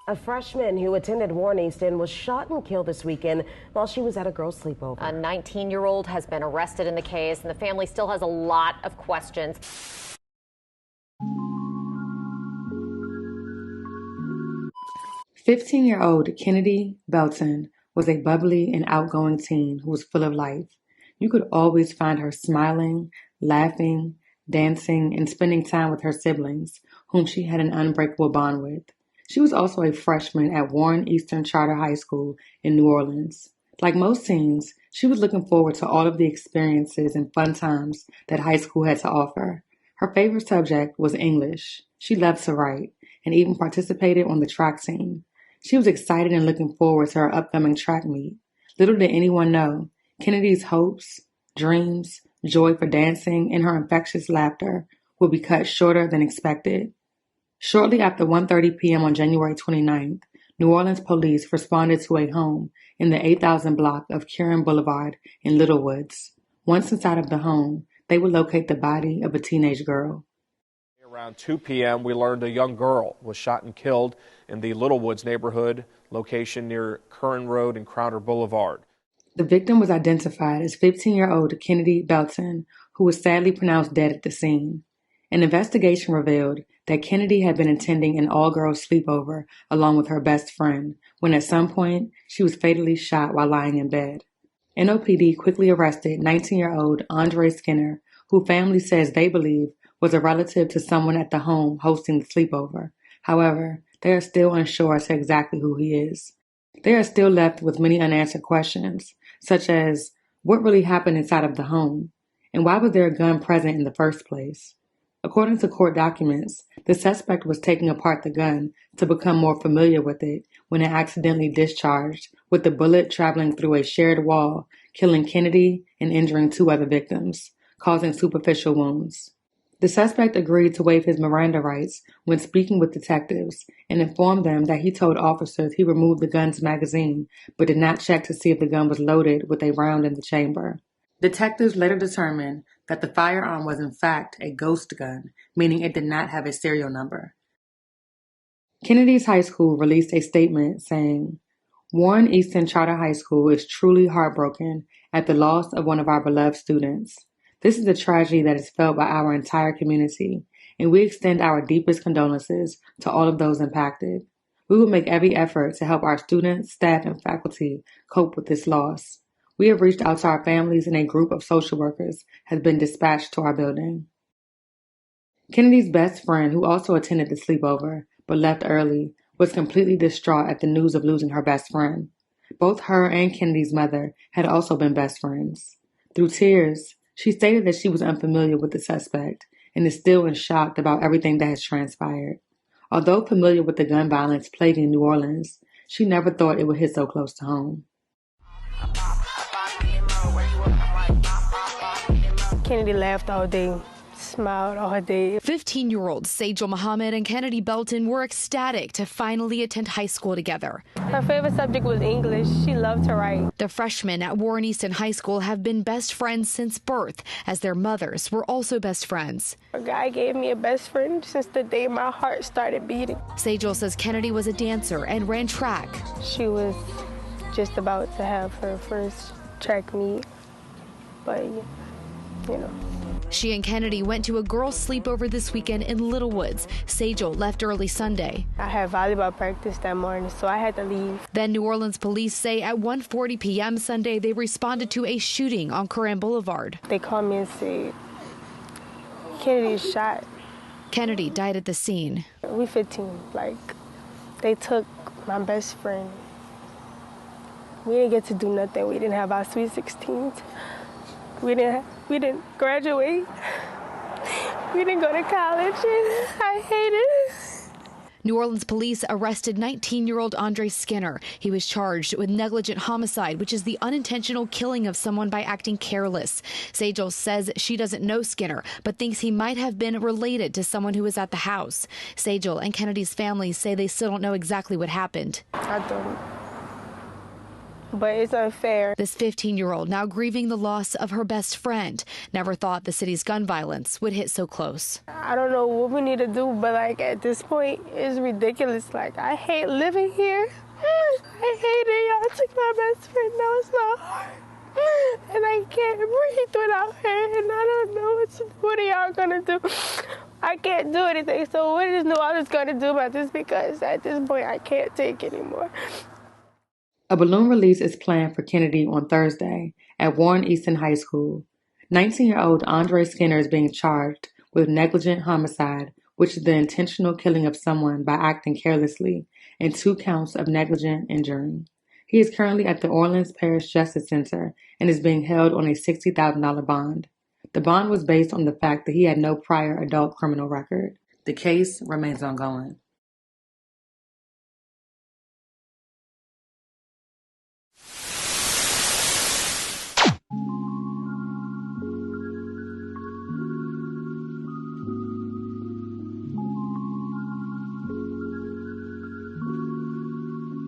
A freshman who attended Warren Easton was shot and killed this weekend while she was at a girls' sleepover. A 19-year-old has been arrested in the case, and the family still has a lot of questions. "15-year-old Kennedi Belton was a bubbly and outgoing teen who was full of life. You could always find her smiling, laughing, dancing, and spending time with her siblings, whom she had an unbreakable bond with. She was also a freshman at Warren Eastern Charter High School in New Orleans. Like most teens, she was looking forward to all of the experiences and fun times that high school had to offer. Her favorite subject was English. She loved to write and even participated on the track team. She was excited and looking forward to her upcoming track meet. Little did anyone know, Kennedi's hopes, dreams, joy for dancing, and her infectious laughter would be cut shorter than expected. Shortly after 1:30 p.m. on January 29th, New Orleans police responded to a home in the 8000 block of Kieran Boulevard in Little Woods. Once inside of the home, they would locate the body of a teenage girl. Around 2 p.m., we learned a young girl was shot and killed in the Little Woods neighborhood, location near Curran Road and Crowder Boulevard. The victim was identified as 15-year-old Kennedi Belton, who was sadly pronounced dead at the scene. An investigation revealed that Kennedi had been attending an all-girls sleepover along with her best friend, when at some point she was fatally shot while lying in bed. NOPD quickly arrested 19-year-old Andre Skinner, who family says they believe was a relative to someone at the home hosting the sleepover. However, they are still unsure as to exactly who he is. They are still left with many unanswered questions, such as what really happened inside of the home, and why was there a gun present in the first place? According to court documents, the suspect was taking apart the gun to become more familiar with it when it accidentally discharged, with the bullet traveling through a shared wall, killing Kennedi and injuring 2 other victims, causing superficial wounds. The suspect agreed to waive his Miranda rights when speaking with detectives and informed them that he told officers he removed the gun's magazine but did not check to see if the gun was loaded with a round in the chamber. Detectives later determined that the firearm was in fact a ghost gun, meaning it did not have a serial number. Kennedi's high school released a statement saying, "Warren Eastern Charter High School is truly heartbroken at the loss of one of our beloved students. This is a tragedy that is felt by our entire community, and we extend our deepest condolences to all of those impacted. We will make every effort to help our students, staff, and faculty cope with this loss. We have reached out to our families, and a group of social workers has been dispatched to our building." Kennedi's best friend, who also attended the sleepover but left early, was completely distraught at the news of losing her best friend. Both her and Kennedi's mother had also been best friends. Through tears, she stated that she was unfamiliar with the suspect and is still in shock about everything that has transpired. Although familiar with the gun violence plaguing New Orleans, she never thought it would hit so close to home. Kennedi laughed all day, smiled all day. 15-year-olds Sejal Muhammad and Kennedi Belton were ecstatic to finally attend high school together. Her favorite subject was English. She loved to write. The freshmen at Warren Easton High School have been best friends since birth, as their mothers were also best friends. A guy gave me a best friend since the day my heart started beating. Sejal says Kennedi was a dancer and ran track. She was just about to have her first track meet, but you know. She and Kennedi went to a girls' sleepover this weekend in Little Woods. Sejal left early Sunday. I had volleyball practice that morning, so I had to leave. Then New Orleans police say at 1:40 p.m. Sunday they responded to a shooting on Curran Boulevard. They called me and said, "Kennedy's shot." Kennedi died at the scene. We 15, they took my best friend. We didn't get to do nothing. We didn't have our sweet 16s. We didn't graduate. We didn't go to college. I hate it. New Orleans police arrested 19-year-old Andre Skinner. He was charged with negligent homicide, which is the unintentional killing of someone by acting careless. Sejal says she doesn't know Skinner, but thinks he might have been related to someone who was at the house. Sejal and Kennedi's family say they still don't know exactly what happened. I don't. but it's unfair. This 15-year-old now grieving the loss of her best friend. Never thought the city's gun violence would hit so close. I don't know what we need to do, but like at this point, it's ridiculous. Like, I hate living here. I hate it. Y'all took my best friend. Now it's my heart. And I can't breathe without her, and I don't know what are y'all gonna do. I can't do anything, so what is Noala's gonna do about this? Because at this point, I can't take anymore. A balloon release is planned for Kennedi on Thursday at Warren Easton High School. 19-year-old Andre Skinner is being charged with negligent homicide, which is the intentional killing of someone by acting carelessly, and 2 counts of negligent injury. He is currently at the Orleans Parish Justice Center and is being held on a $60,000 bond. The bond was based on the fact that he had no prior adult criminal record. The case remains ongoing.